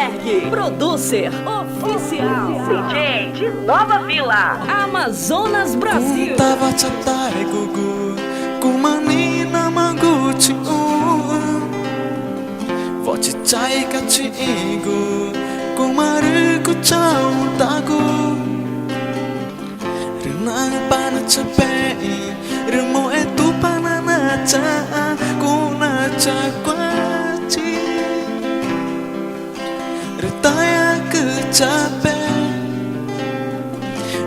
Berg, producer oficial, DJ de Nova Vila, Amazonas, Brasil. Tava chatai gugu, kumanina maguchi voci chai kachigu, kumaru kuchau tagu. Renang pana capek, remo itu pana naca, kuna cakwaci. Retaya kecape,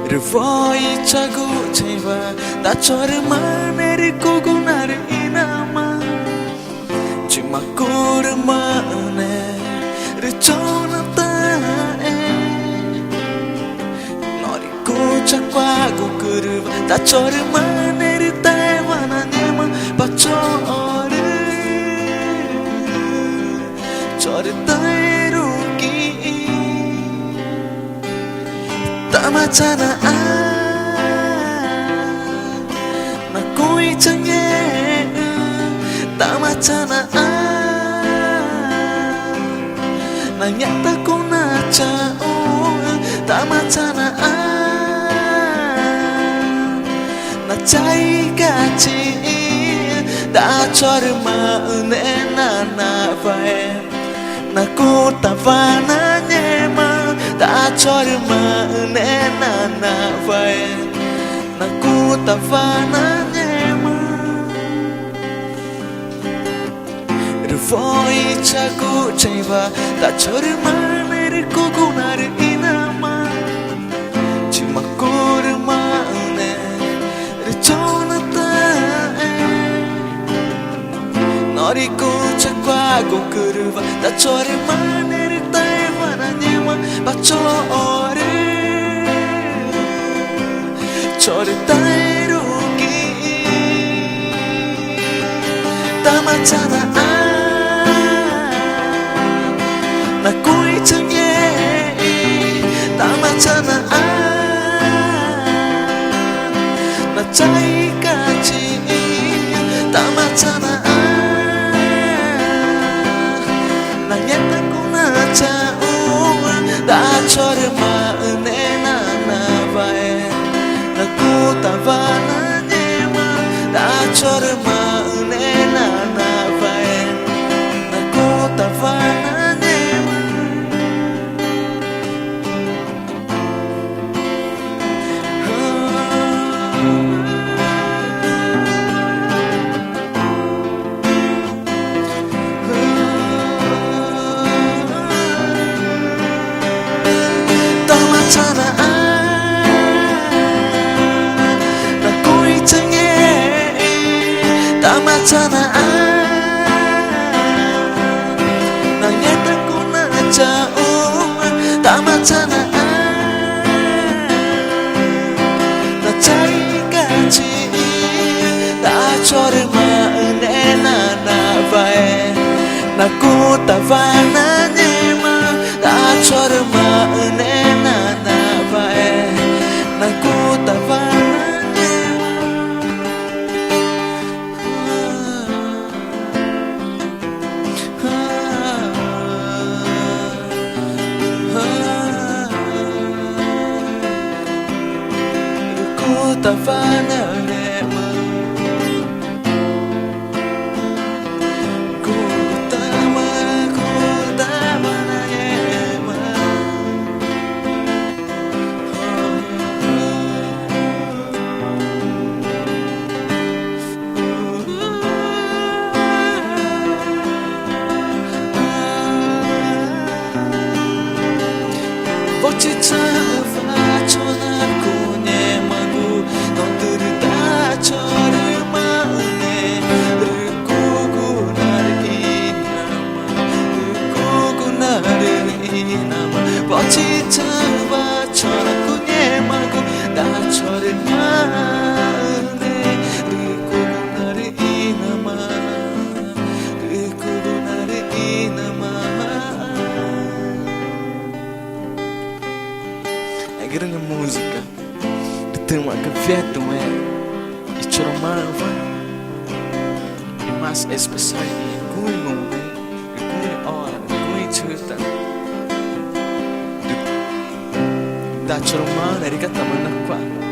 revoi cagu ceva, tak cor mana rikugu nari inama, cuma kur mana recona tae, nori ku cakwagu kurva, tak cor mana ritae mana nema pacor, cor tae. Tamachana na koi change tamachana na nyata kona chao tamachana na chai gachi da chor ma ne na vai na kota vana nyema ta chor ma ne na vai na kota vana nyema revoi chagu cheva ta chor ma ne kugu nar inama chima kor ma ne rechona tae nori ku chakwagu kurva ta chor ma ne tae vana nyema pachore chore tae rugi tamachana na koi change tamachana na chai kachi tamachana na nyata kuna chao da chor ma ne na vai na kota vana nyema da chor ma ne na vai na kota vana nyema tamachana na nyata kuna chao tamachana na chai gachi da chor ma ne na vai na kota vana nyema da chor ma ne na vai na kota vana kota vana nema kota vana nema voci chava chona kunye magu non durda chor mane rukugu nari nama voci chava chona kunye magu da chor mane rukugu nari nama a grande música tem uma cafeta e choromava e mais especial e com hora com chuta da chorumana, rica tamana qua.